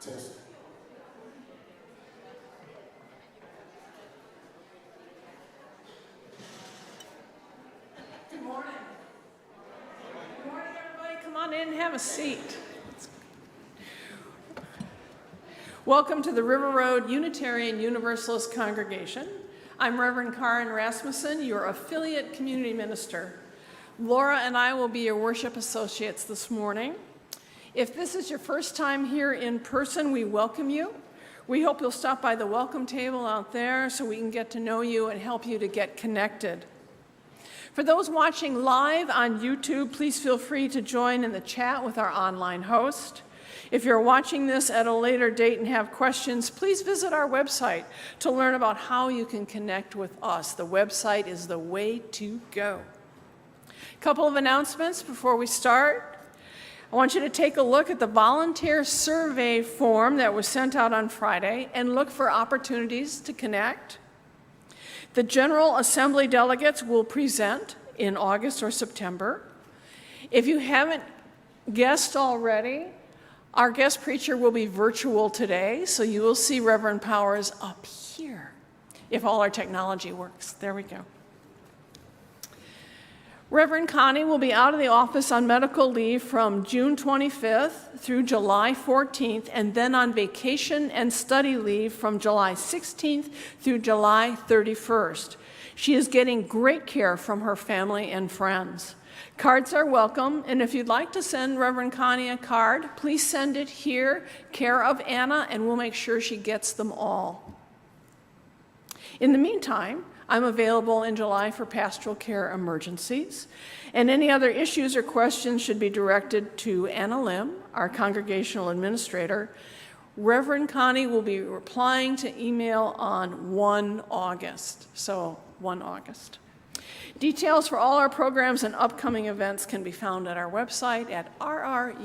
Test. Good morning. Good morning, everybody. Come on in and have a seat. Welcome to the River Road Unitarian Universalist Congregation. I'm Reverend Kären Rasmussen, your affiliate community minister. Laura and I will be your worship associates this morning. If this is your first time here in person, we welcome you. We hope you'll stop by the welcome table out there so we can get to know you and help you to get connected. For those watching live on YouTube, please feel free to join in the chat with our online host. If you're watching this at a later date and have questions, please visit our website to learn about how you can connect with us. The website is the way to go. A couple of announcements before we start. I want you to take a look at the volunteer survey form that was sent out on Friday and look for opportunities to connect. The General Assembly delegates will present in August or September. If you haven't guessed already, our guest preacher will be virtual today, so you will see Reverend Powers up here, if all our technology works. There we go. Reverend Connie will be out of the office on medical leave from June 25th through July 14th, and then on vacation and study leave from July 16th through July 31st. She is getting great care from her family and friends. Cards are welcome, and if you'd like to send Reverend Connie a card, please send it here, care of Anna, and we'll make sure she gets them all. In the meantime, I'm available in July for pastoral care emergencies, and any other issues or questions should be directed to Anna Lim, our congregational administrator. Reverend Connie will be replying to email on 1 August, so 1 August. Details for all our programs and upcoming events can be found at our website at rruuc.org.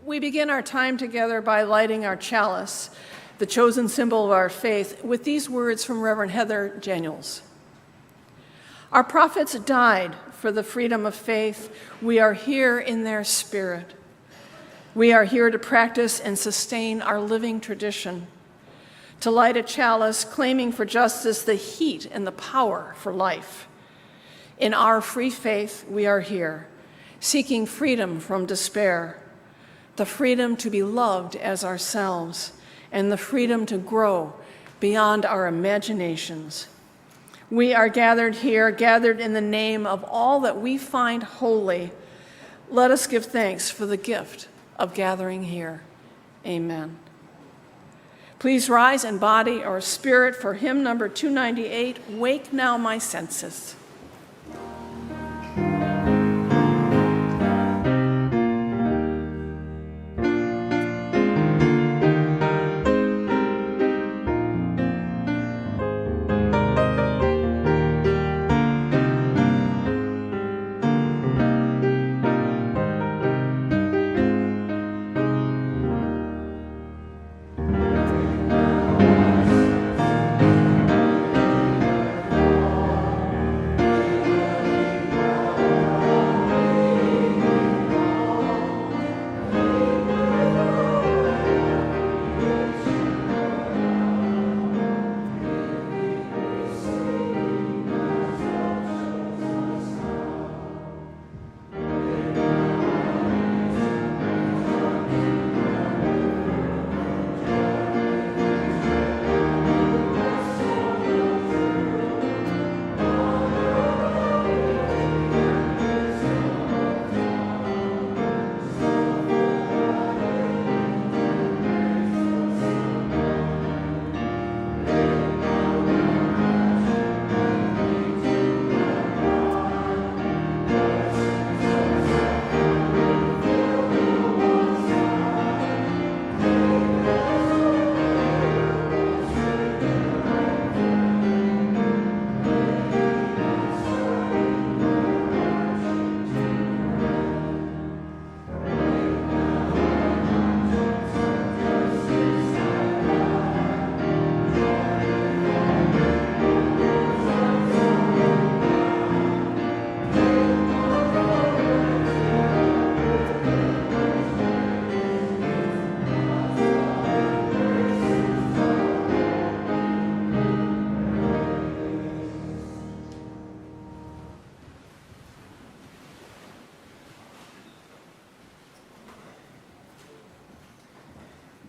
We begin our time together by lighting our chalice, the chosen symbol of our faith, with these words from Reverend Heather Janiels. Our prophets died for the freedom of faith. We are here in their spirit. We are here to practice and sustain our living tradition, to light a chalice claiming for justice the heat and the power for life. In our free faith, we are here, seeking freedom from despair, the freedom to be loved as ourselves, and the freedom to grow beyond our imaginations. We are gathered here, gathered in the name of all that we find holy. Let us give thanks for the gift of gathering here. Amen. Please rise in body or spirit for hymn number 298, Wake Now My Senses.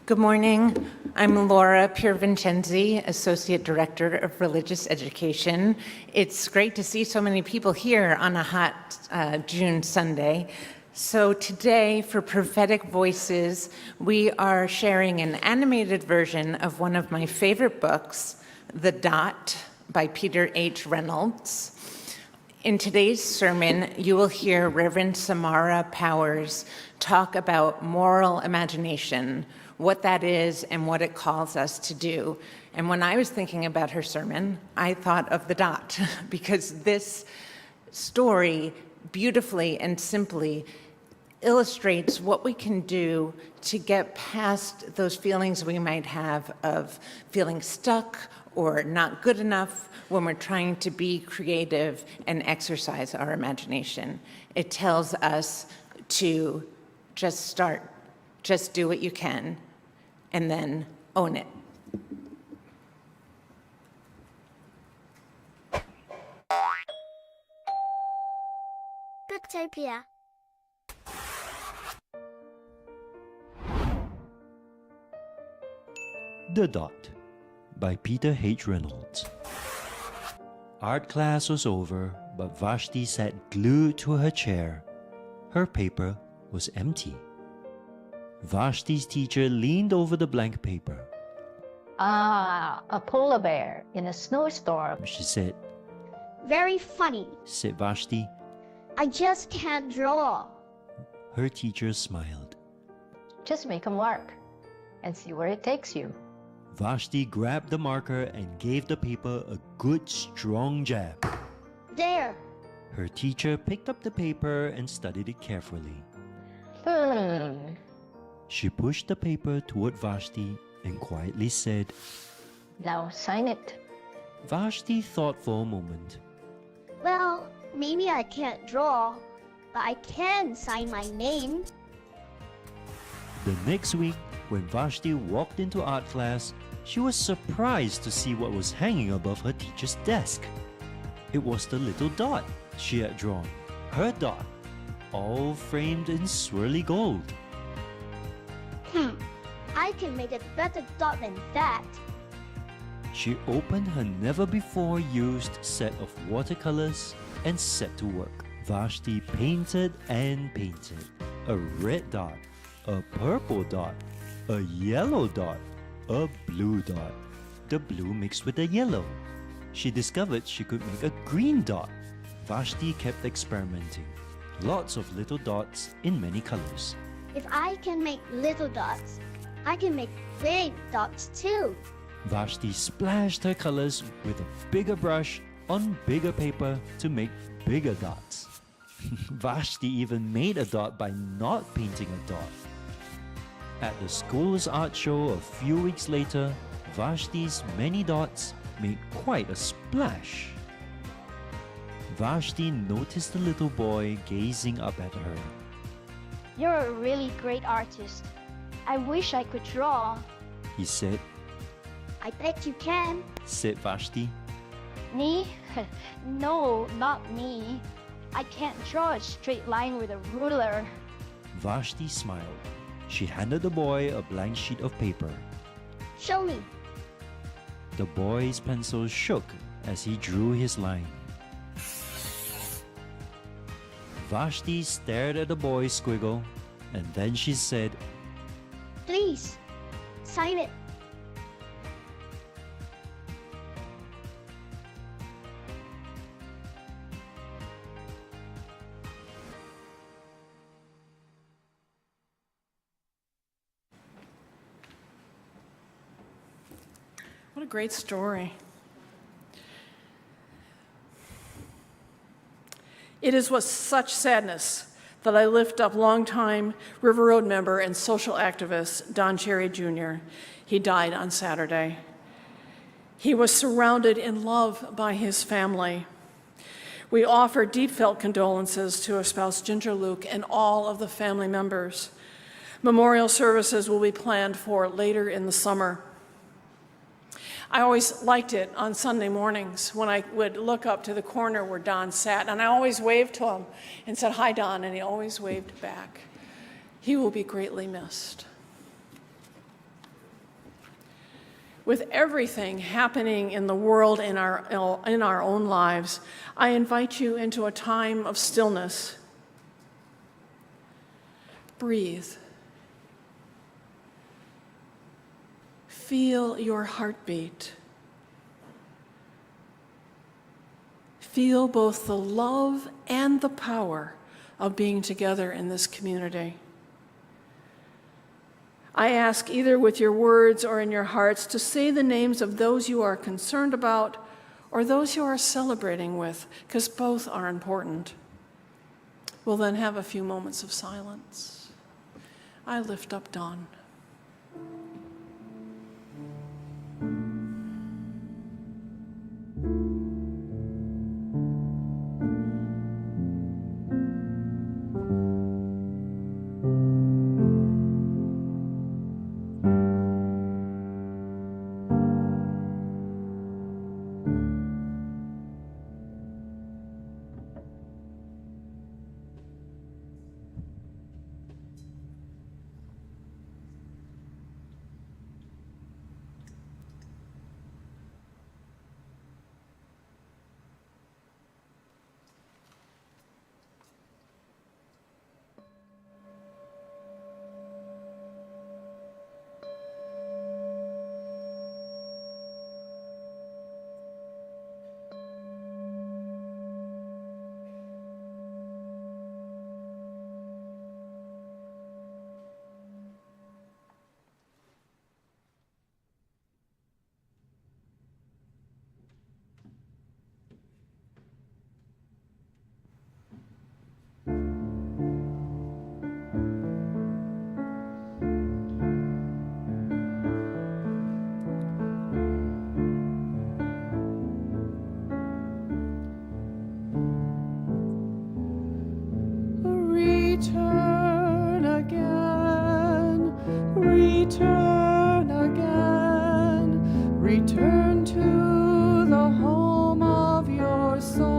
Good morning. I'm Laura Piervincenzi, Associate Director of Religious Education. It's great to see so many people here on a hot June Sunday. So today, for Prophetic Voices, we are sharing an animated version of one of my favorite books, The Dot by Peter H. Reynolds. In today's sermon, you will hear Reverend Samara Powers talk about moral imagination, what that is and what it calls us to do. And when I was thinking about her sermon, I thought of The Dot, because this story beautifully and simply illustrates what we can do to get past those feelings we might have of feeling stuck or not good enough when we're trying to be creative and exercise our imagination. It tells us to just start, just do what you can, and then own it. Booktopia. The Dot by Peter H. Reynolds. Art class was over, but Vashti sat glued to her chair. Her paper was empty. Vashti's teacher leaned over the blank paper. A polar bear in a snowstorm. She said, Very funny. said Vashti. I just can't draw. Her teacher smiled. Just make a mark and see where it takes you. Vashti grabbed the marker and gave the paper a good strong jab. There. Her teacher picked up the paper and studied it carefully. She pushed the paper toward Vashti and quietly said, Now sign it. Vashti thought for a moment. Well, maybe I can't draw, but I can sign my name. The next week, when Vashti walked into art class, she was surprised to see what was hanging above her teacher's desk. It was the little dot she had drawn, her dot, all framed in swirly gold. I can make a better dot than that. She opened her never-before-used set of watercolors and set to work. Vashti painted and painted. A red dot, a purple dot, a yellow dot, a blue dot. The blue mixed with the yellow. She discovered she could make a green dot. Vashti kept experimenting. Lots of little dots in many colors. If I can make little dots, I can make big dots too. Vashti splashed her colors with a bigger brush on bigger paper to make bigger dots. Vashti even made a dot by not painting a dot. At the school's art show a few weeks later, Vashti's many dots made quite a splash. Vashti noticed the little boy gazing up at her. You're a really great artist. I wish I could draw. He said, I bet you can. said Vashti. Me? No, not me. I can't draw a straight line with a ruler. Vashti smiled. She handed the boy a blank sheet of paper. Show me. The boy's pencil shook as he drew his line. Vashti stared at the boy's squiggle, and then she said, Please, sign it. What a great story. It is with such sadness that I lift up longtime River Road member and social activist Don Cherry Jr. He died on Saturday. He was surrounded in love by his family. We offer deep-felt condolences to his spouse Ginger Luke and all of the family members. Memorial services will be planned for later in the summer. I always liked it on Sunday mornings when I would look up to the corner where Don sat, and I always waved to him and said, "Hi, Don," and he always waved back. He will be greatly missed. With everything happening in the world, in our own lives, I invite you into a time of stillness. Breathe. Feel your heartbeat. Feel both the love and the power of being together in this community. I ask, either with your words or in your hearts, to say the names of those you are concerned about or those you are celebrating with, because both are important. We'll then have a few moments of silence. I lift up Dawn. Return again, return again, return to the home of your soul.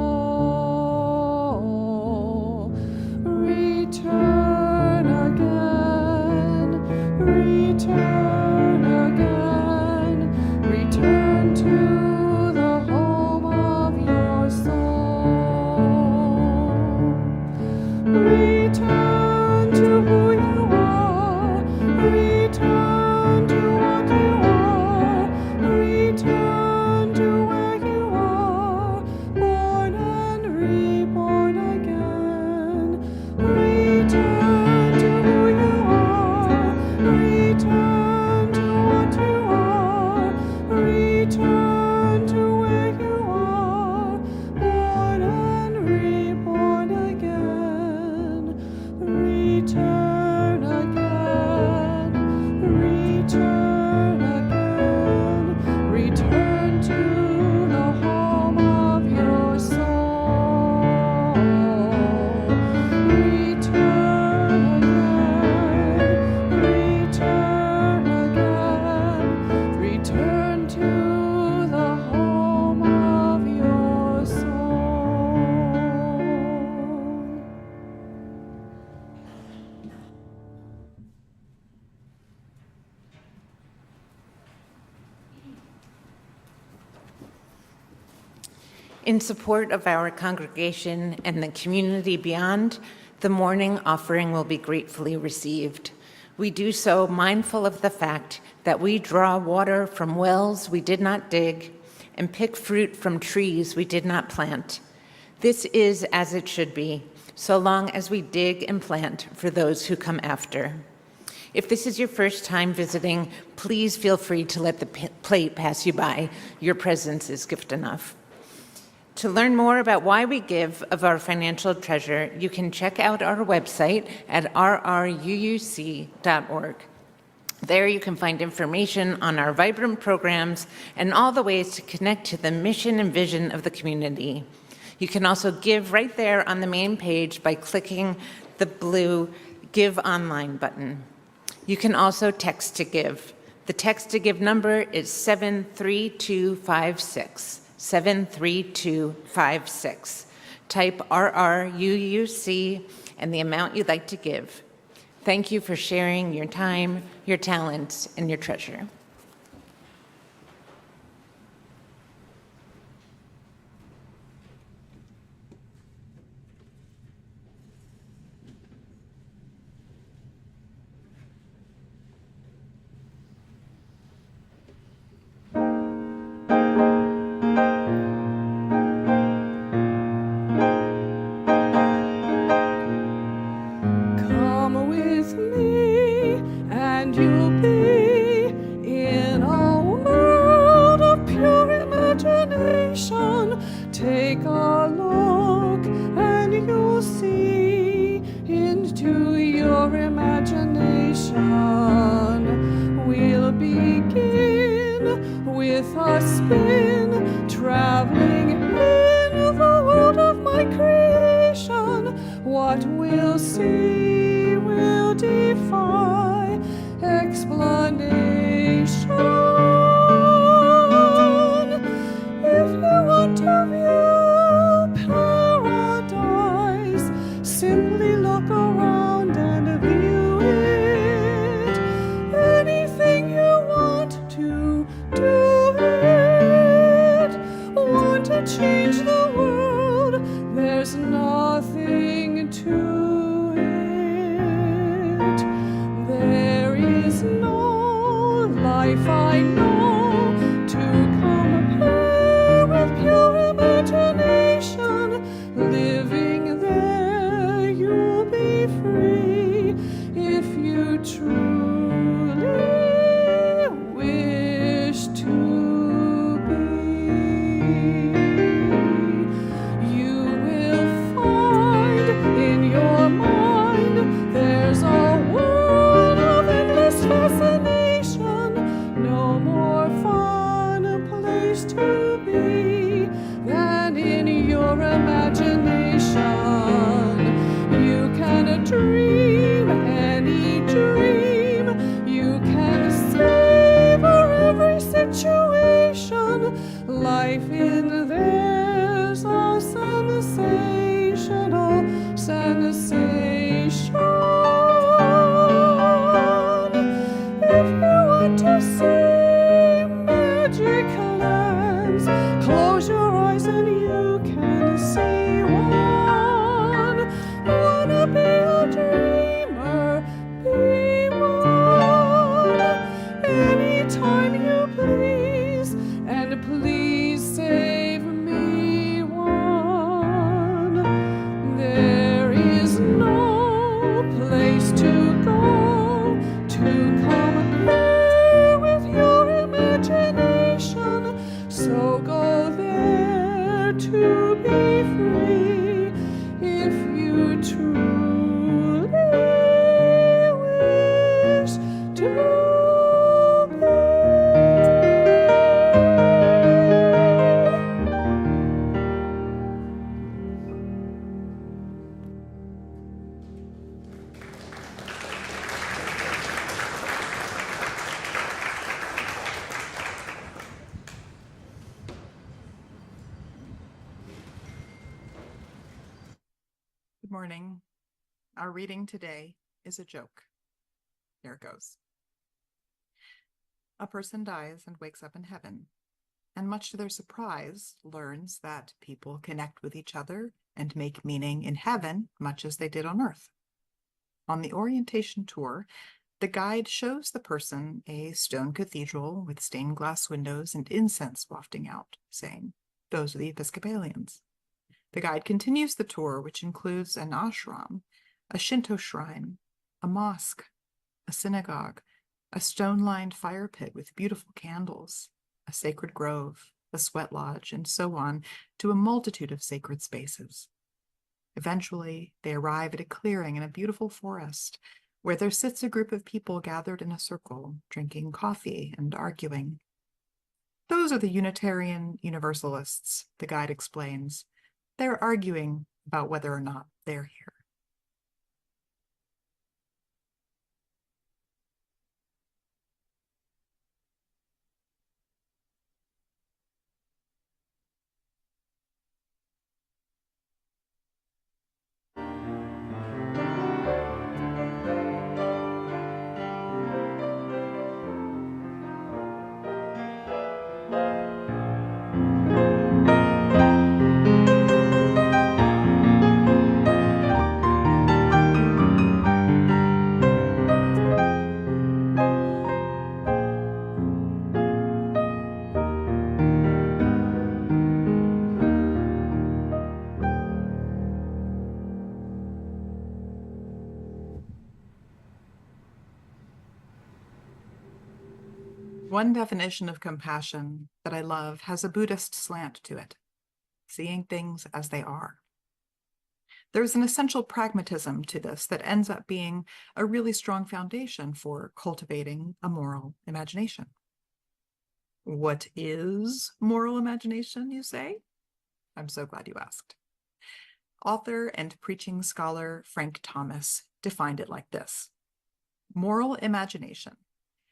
Return again, return again, return to the home of your soul. Return to who you are, return to what you are, return to where you are, born and reborn again. Return to who you are, return to what you are, return to where you are, born and reborn again. Return again, return again, return to the home of your soul. Return again, return again, return to the home of your soul. In support of our congregation and the community beyond, the morning offering will be gratefully received. We do so mindful of the fact that we draw water from wells we did not dig and pick fruit from trees we did not plant. This is as it should be, so long as we dig and plant for those who come after. If this is your first time visiting, please feel free to let the plate pass you by. Your presence is gift enough. To learn more about why we give of our financial treasure, you can check out our website at rruuc.org. There you can find information on our vibrant programs and all the ways to connect to the mission and vision of the community. You can also give right there on the main page by clicking the blue Give Online button. You can also text to give. The text to give number is 73256. 73256. Type RRUUC and the amount you'd like to give. Thank you for sharing your time, your talents, and your treasure. see will defy explanation. If you want to view paradise, simply look around and view it. Anything you want to do it. Want to change the world, there's nothing to it. There is no life I know to compare with pure imagination. Living there, you'll be free if you truly wish to be. You will find in your mind there's a world of endless fascination. No more fun place to be than in your imagination. You can dream any dream. You can savor every situation. Life in there's a sensational sensation. If you want to see magic lands, close your eyes and you can see one. Wanna be a dreamer? Be one. Anytime you please, and please save me one. There is no place to go to compare with your imagination. So go there to be free if you truly wish to be. Good morning. Our reading today is a joke. Here it goes. A person dies and wakes up in heaven, and much to their surprise, learns that people connect with each other and make meaning in heaven much as they did on earth. On the orientation tour, the guide shows the person a stone cathedral with stained glass windows and incense wafting out, saying, "Those are the Episcopalians." The guide continues the tour, which includes an ashram, a Shinto shrine, a mosque, a synagogue, a stone-lined fire pit with beautiful candles, a sacred grove, a sweat lodge, and so on, to a multitude of sacred spaces. Eventually, they arrive at a clearing in a beautiful forest, where there sits a group of people gathered in a circle, drinking coffee and arguing. "Those are the Unitarian Universalists," the guide explains. "They're arguing about whether or not they're here." One definition of compassion that I love has a Buddhist slant to it, seeing things as they are. There's an essential pragmatism to this that ends up being a really strong foundation for cultivating a moral imagination. What is moral imagination, you say? I'm so glad you asked. Author and preaching scholar Frank Thomas defined it like this: moral imagination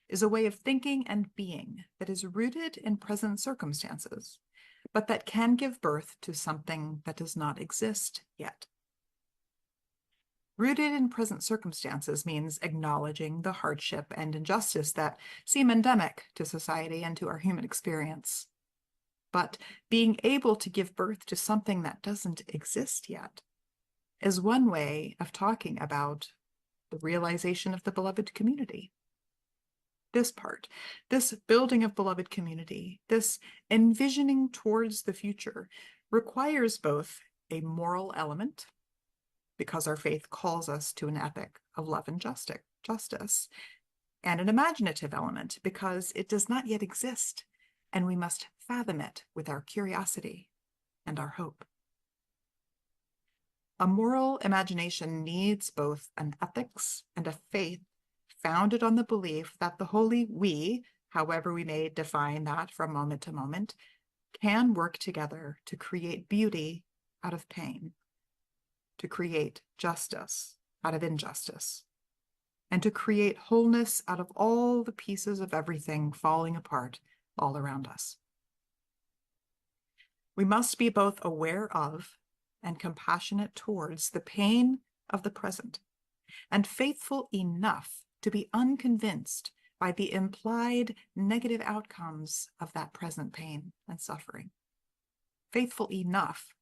is a way of thinking and being that is rooted in present circumstances, but that can give birth to something that does not exist yet. Rooted in present circumstances means acknowledging the hardship and injustice that seem endemic to society and to our human experience. But being able to give birth to something that doesn't exist yet is one way of talking about the realization of the beloved community. This part, this building of beloved community, this envisioning towards the future, requires both a moral element, because our faith calls us to an ethic of love and justice, and an imaginative element, because it does not yet exist, and we must fathom it with our curiosity and our hope. A moral imagination needs both an ethics and a faith founded on the belief that the holy we, however we may define that from moment to moment, can work together to create beauty out of pain, to create justice out of injustice, and to create wholeness out of all the pieces of everything falling apart all around us. We must be both aware of and compassionate towards the pain of the present, and faithful enough to be unconvinced by the implied negative outcomes of that present pain and suffering. Faithful enough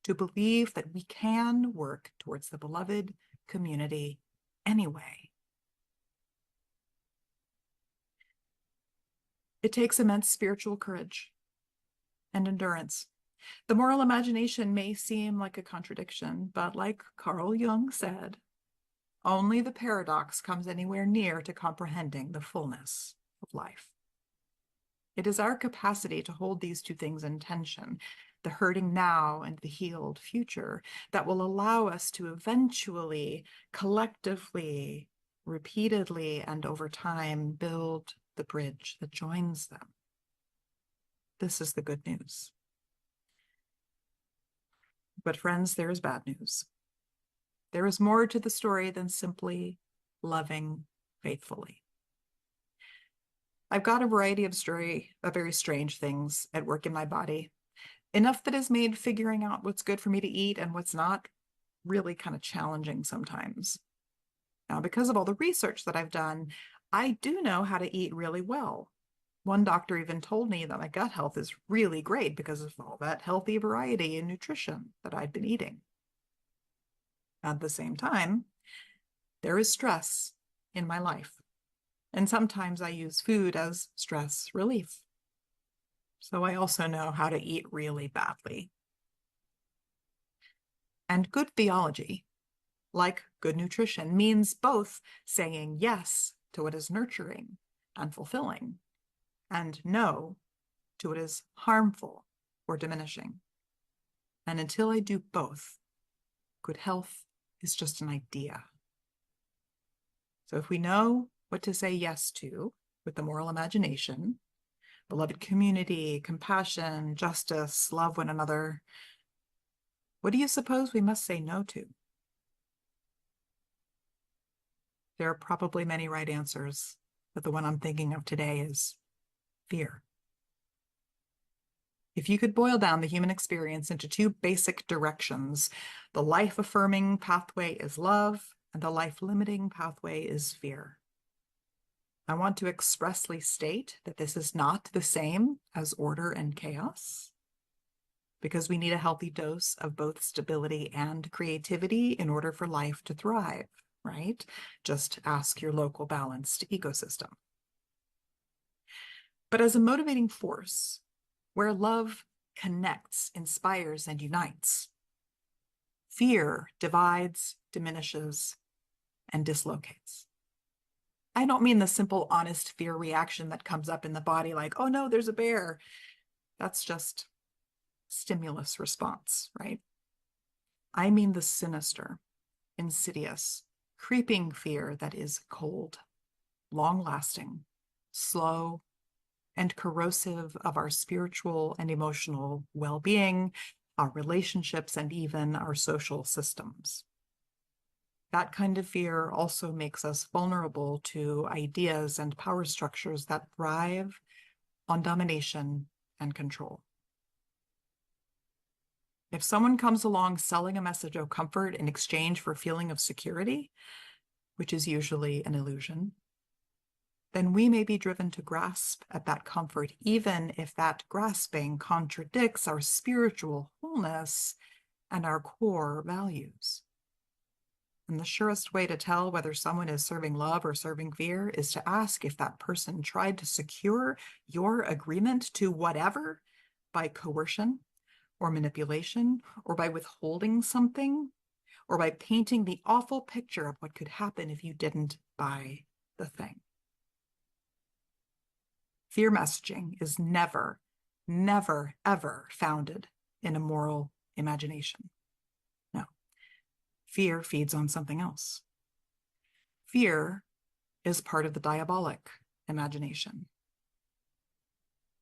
to believe that we can work towards the beloved community anyway. It takes immense spiritual courage and endurance. The moral imagination may seem like a contradiction, but like Carl Jung said, only the paradox comes anywhere near to comprehending the fullness of life. It is our capacity to hold these two things in tension, the hurting now and the healed future, that will allow us to eventually, collectively, repeatedly, and over time build the bridge that joins them. This is the good news. But friends, there is bad news. There is more to the story than simply loving faithfully. I've got a variety of very strange things at work in my body, enough that has made figuring out what's good for me to eat and what's not really kind of challenging sometimes. Now, because of all the research that I've done, I do know how to eat really well. One doctor even told me that my gut health is really great because of all that healthy variety in nutrition that I'd been eating. At the same time, there is stress in my life, and sometimes I use food as stress relief. So I also know how to eat really badly. And good theology, like good nutrition, means both saying yes to what is nurturing and fulfilling, and no to what is harmful or diminishing. And until I do both, good health is just an idea. So if we know what to say yes to with the moral imagination, beloved community, compassion, justice, love one another, what do you suppose we must say no to? There are probably many right answers, but the one I'm thinking of today is fear. If you could boil down the human experience into two basic directions, the life-affirming pathway is love, and the life-limiting pathway is fear. I want to expressly state that this is not the same as order and chaos, because we need a healthy dose of both stability and creativity in order for life to thrive, right? Just ask your local balanced ecosystem. But as a motivating force, where love connects, inspires, and unites, fear divides, diminishes, and dislocates. I don't mean the simple, honest fear reaction that comes up in the body like, oh no, there's a bear. That's just stimulus response, right? I mean the sinister, insidious, creeping fear that is cold, long-lasting, slow, and corrosive of our spiritual and emotional well-being, our relationships, and even our social systems. That kind of fear also makes us vulnerable to ideas and power structures that thrive on domination and control. If someone comes along selling a message of comfort in exchange for a feeling of security, which is usually an illusion, then we may be driven to grasp at that comfort, even if that grasping contradicts our spiritual wholeness and our core values. And the surest way to tell whether someone is serving love or serving fear is to ask if that person tried to secure your agreement to whatever by coercion or manipulation, or by withholding something, or by painting the awful picture of what could happen if you didn't buy the thing. Fear messaging is never, never, ever founded in a moral imagination. No. Fear feeds on something else. Fear is part of the diabolic imagination.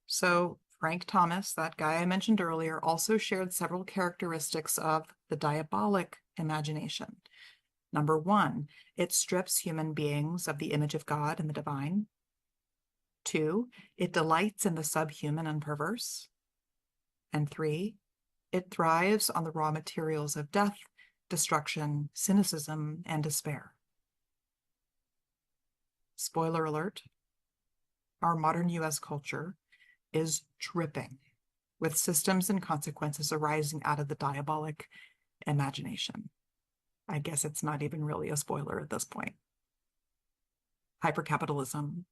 So Frank Thomas, that guy I mentioned earlier, also shared several characteristics of the diabolic imagination. Number one, it strips human beings of the image of God and the divine. 2, it delights in the subhuman and perverse. And 3, it thrives on the raw materials of death, destruction, cynicism, and despair. Spoiler alert, our modern US culture is dripping with systems and consequences arising out of the diabolic imagination. I guess it's not even really a spoiler at this point. Hypercapitalism,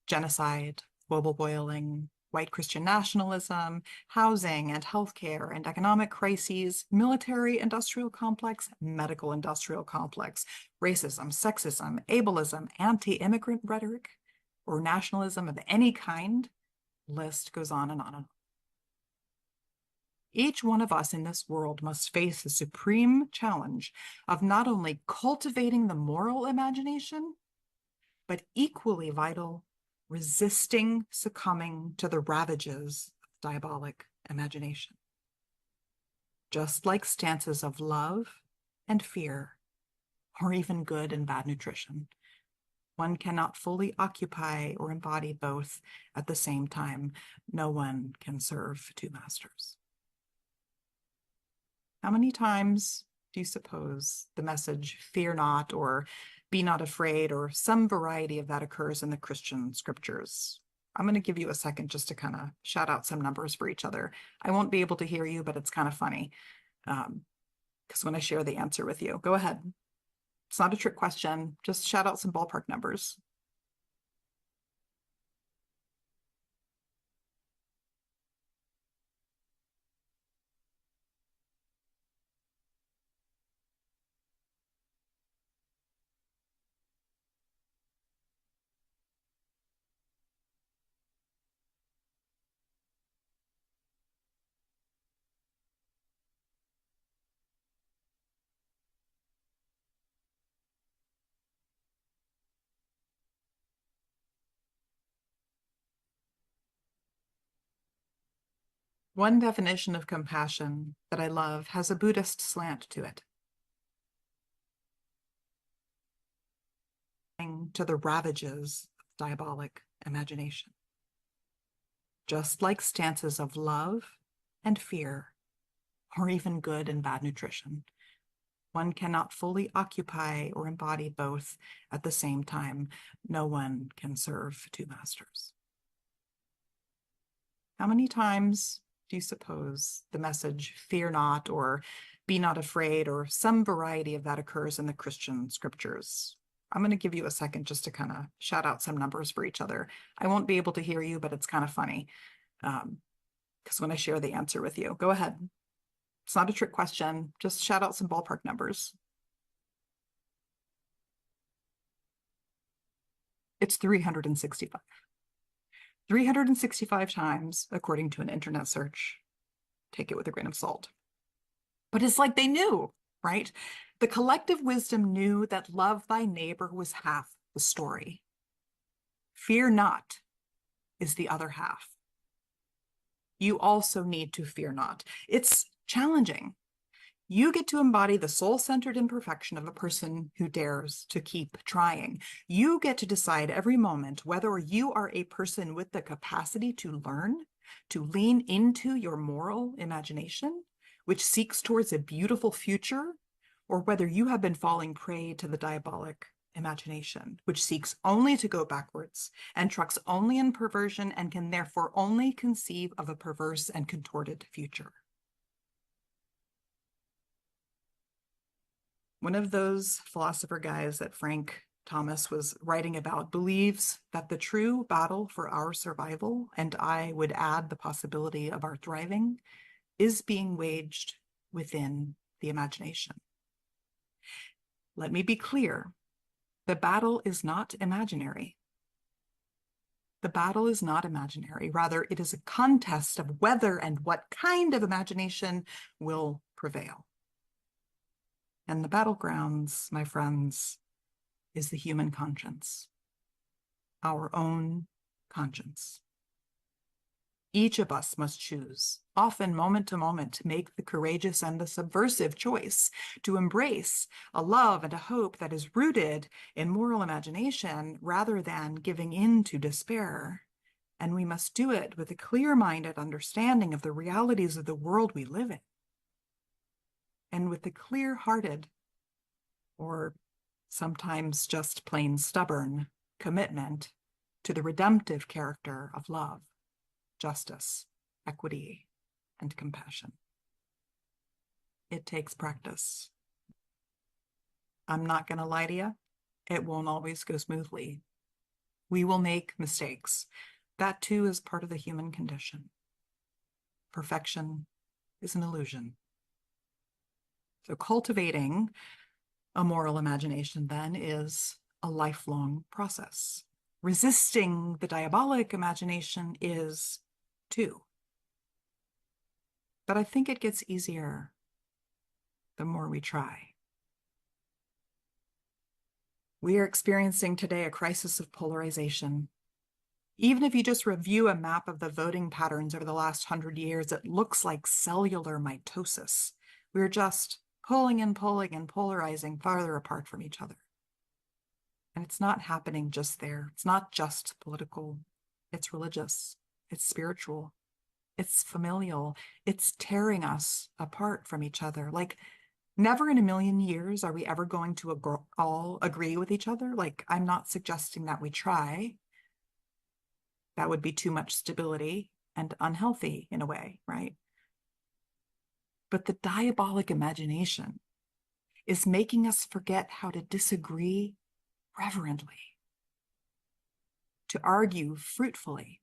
genocide, global boiling, white Christian nationalism, housing and healthcare and economic crises, military-industrial complex, medical-industrial complex, racism, sexism, ableism, anti-immigrant rhetoric, or nationalism of any kind, list goes on and on and on. Each one of us in this world must face the supreme challenge of not only cultivating the moral imagination, but equally vital, resisting succumbing to the ravages of diabolic imagination. Just like stances of love and fear, or even good and bad nutrition, one cannot fully occupy or embody both at the same time. No one can serve two masters. How many times do you suppose the message, fear not, or be not afraid, or some variety of that occurs in the Christian scriptures? I'm going to give you a second just to kind of shout out some numbers for each other. I won't be able to hear you, but it's kind of funny because when I share the answer with you, go ahead. It's not a trick question. Just shout out some ballpark numbers. One definition of compassion that I love has a Buddhist slant to it. To the ravages of diabolic imagination. Just like stances of love and fear, or even good and bad nutrition, one cannot fully occupy or embody both at the same time. No one can serve two masters. How many times do you suppose the message, fear not, or be not afraid, or some variety of that occurs in the Christian scriptures? I'm going to give you a second just to kind of shout out some numbers for each other. I won't be able to hear you, but it's kind of funny because when I share the answer with you, go ahead. It's not a trick question. Just shout out some ballpark numbers. It's 365. 365 times, according to an internet search. Take it with a grain of salt. But it's like they knew, right? The collective wisdom knew that love thy neighbor was half the story. Fear not is the other half. You also need to fear not. It's challenging. You get to embody the soul-centered imperfection of a person who dares to keep trying. You get to decide every moment whether you are a person with the capacity to learn, to lean into your moral imagination, which seeks towards a beautiful future, or whether you have been falling prey to the diabolic imagination, which seeks only to go backwards and trucks only in perversion and can therefore only conceive of a perverse and contorted future. One of those philosopher guys that Frank Thomas was writing about believes that the true battle for our survival, and I would add the possibility of our thriving, is being waged within the imagination. Let me be clear. The battle is not imaginary. The battle is not imaginary. Rather, it is a contest of whether and what kind of imagination will prevail. And the battlegrounds, my friends, is the human conscience, our own conscience. Each of us must choose, often moment to moment, to make the courageous and the subversive choice to embrace a love and a hope that is rooted in moral imagination rather than giving in to despair. And we must do it with a clear-minded understanding of the realities of the world we live in, and with the clear-hearted, or sometimes just plain stubborn, commitment to the redemptive character of love, justice, equity, and compassion. It takes practice. I'm not going to lie to you. It won't always go smoothly. We will make mistakes. That too is part of the human condition. Perfection is an illusion. So cultivating a moral imagination then is a lifelong process. Resisting the diabolic imagination is too. But I think it gets easier the more we try. We are experiencing today a crisis of polarization. Even if you just review a map of the voting patterns over the last 100 years, it looks like cellular mitosis. We're just pulling and polarizing farther apart from each other. And it's not happening just there. It's not just political. It's religious. It's spiritual. It's familial. It's tearing us apart from each other. Like, never in a million years are we ever going to all agree with each other. Like, I'm not suggesting that we try. That would be too much stability and unhealthy in a way, right? But the diabolic imagination is making us forget how to disagree reverently, to argue fruitfully.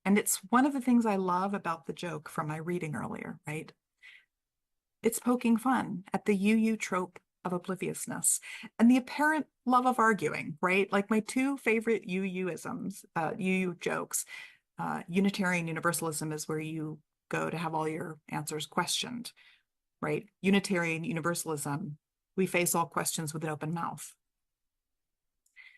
And it's one of the things I love about the joke from my reading earlier, right? It's poking fun at the you trope of obliviousness and the apparent love of arguing, right? Like my two favorite you-isms, you jokes. Unitarian Universalism is where you go to have all your answers questioned, right? Unitarian Universalism, we face all questions with an open mouth.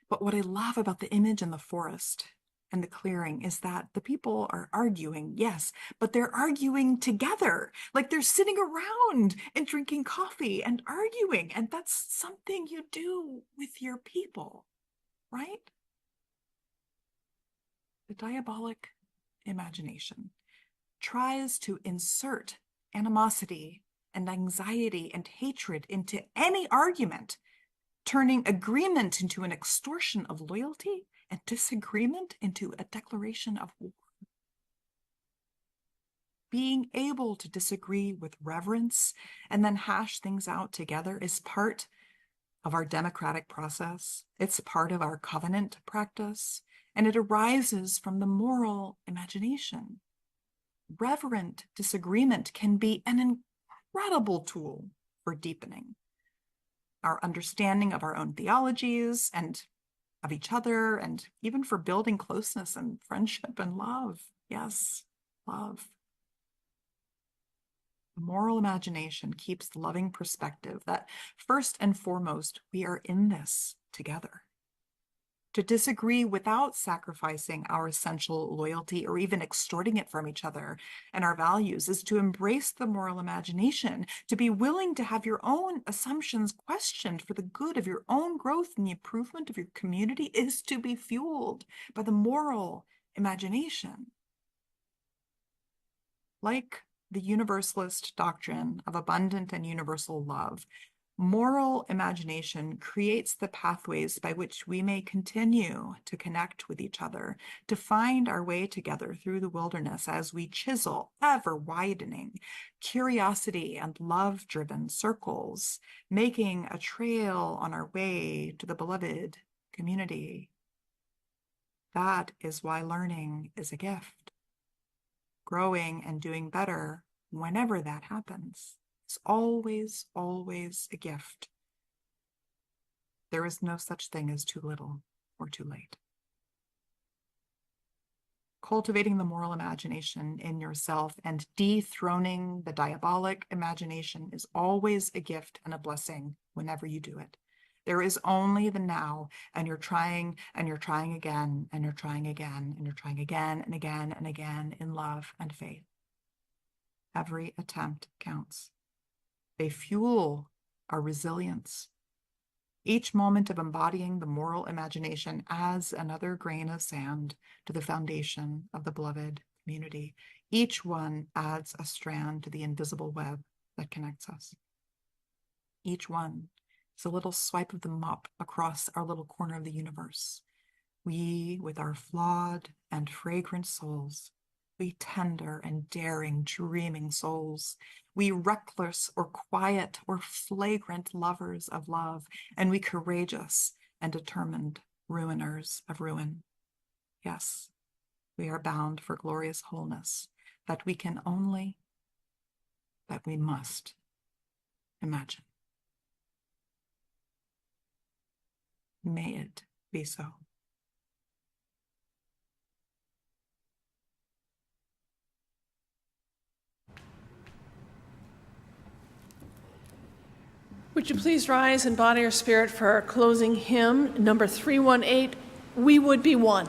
But what I love about the image in the forest and the clearing is that the people are arguing, yes, but they're arguing together. Like they're sitting around and drinking coffee and arguing. And that's something you do with your people, right? The diabolic imagination tries to insert animosity and anxiety and hatred into any argument, turning agreement into an extortion of loyalty and disagreement into a declaration of war. Being able to disagree with reverence and then hash things out together is part of our democratic process. It's part of our covenant practice, and it arises from the moral imagination. Reverent disagreement can be an incredible tool for deepening our understanding of our own theologies and of each other, and even for building closeness and friendship and love. Yes, love. The moral imagination keeps the loving perspective that first and foremost, we are in this together. To disagree without sacrificing our essential loyalty or even extorting it from each other and our values is to embrace the moral imagination. To be willing to have your own assumptions questioned for the good of your own growth and the improvement of your community is to be fueled by the moral imagination. Like the universalist doctrine of abundant and universal love, moral imagination creates the pathways by which we may continue to connect with each other, to find our way together through the wilderness as we chisel ever widening curiosity and love-driven circles, making a trail on our way to the beloved community. That is why learning is a gift. Growing and doing better, whenever that happens, is always, always a gift. There is no such thing as too little or too late. Cultivating the moral imagination in yourself and dethroning the diabolic imagination is always a gift and a blessing whenever you do it. There is only the now, and you're trying and you're trying again, and you're trying again, and you're trying again and again and again in love and faith. Every attempt counts. They fuel our resilience. Each moment of embodying the moral imagination adds another grain of sand to the foundation of the beloved community. Each one adds a strand to the invisible web that connects us. Each one is a little swipe of the mop across our little corner of the universe. We, with our flawed and fragrant souls, we tender and daring, dreaming souls, we reckless or quiet or flagrant lovers of love, and we courageous and determined ruiners of ruin. Yes, we are bound for glorious wholeness that we can only, that we must imagine. May it be so. Would you please rise and body your spirit for our closing hymn, number 318, We Would Be One.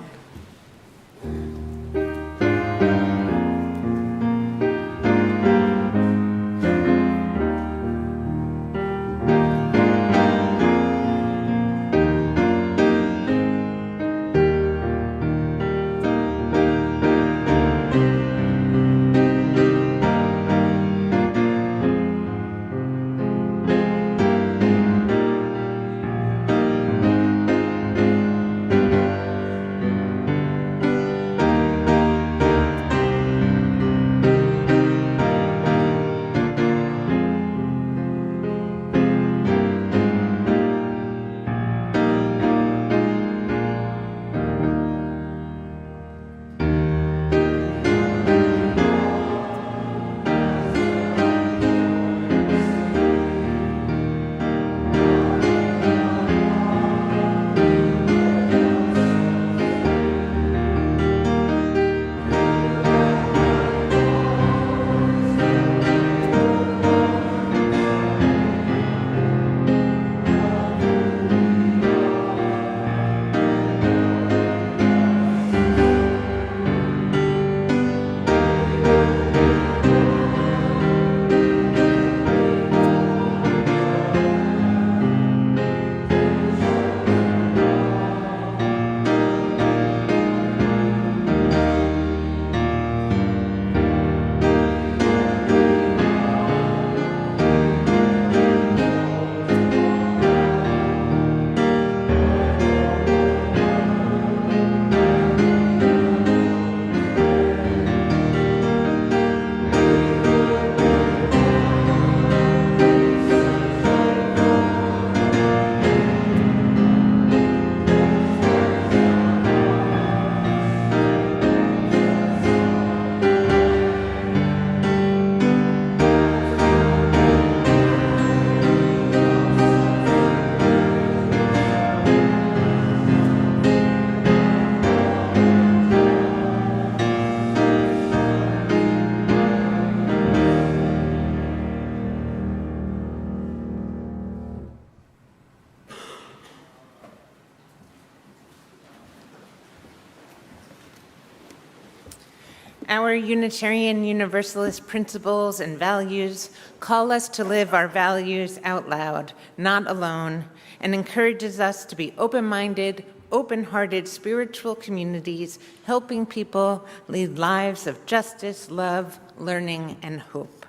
Our Unitarian Universalist principles and values call us to live our values out loud, not alone, and encourages us to be open-minded, open-hearted spiritual communities, helping people lead lives of justice, love, learning, and hope.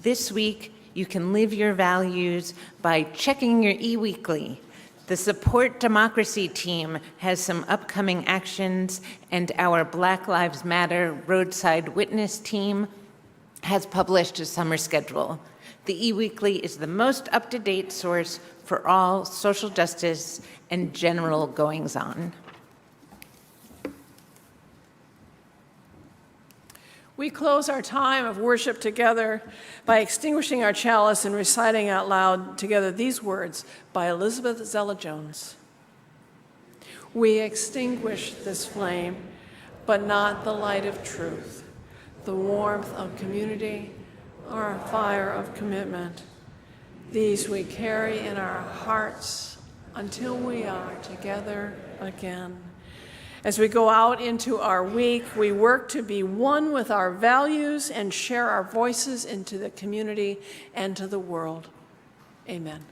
This week, you can live your values by checking your e-weekly. The Support Democracy team has some upcoming actions, and our Black Lives Matter Roadside Witness team has published a summer schedule. The e-weekly is the most up-to-date source for all social justice and general goings-on. We close our time of worship together by extinguishing our chalice and reciting out loud together these words by Elizabeth Zella-Jones. We extinguish this flame, but not the light of truth, the warmth of community, our fire of commitment. These we carry in our hearts until we are together again. As we go out into our week, we work to be one with our values and share our voices into the community and to the world. Amen.